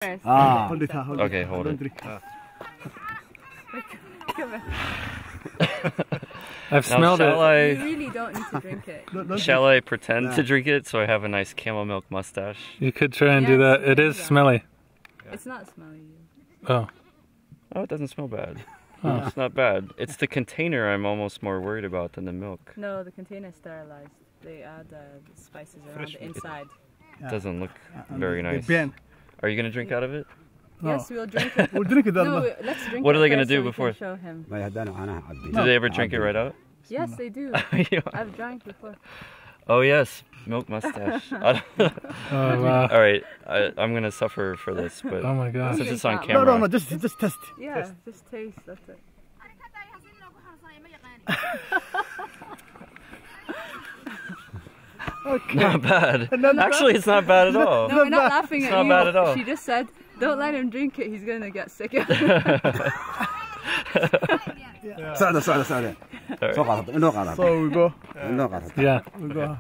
Hold it. Okay, hold it. I've smelled it. You really don't need to drink it. Shall I pretend to drink it so I have a nice camel milk mustache? You could try and do that. It is smelly. It's not smelly. Oh. Oh, it doesn't smell bad. Oh. It's not bad. It's the container I'm almost more worried about than the milk. No, the container is sterilized. They add the spices around the inside. It doesn't look very nice. Are you gonna drink out of it? Yes, we'll drink it. We'll drink it. No, let's drink what it are they gonna first do so we before? can show him. Do they ever drink it right out? Yes, they do. I've drank before. Oh yes, milk mustache. Oh wow. All right, I'm gonna suffer for this, but Oh my god. since it's on camera. No, just test. Yeah, just taste. That's it. Not bad. Actually, it's not bad at all. No, we're not laughing at you. It's not bad at all. She just said, "Don't let him drink it. He's gonna get sick." So we go. Yeah. We go.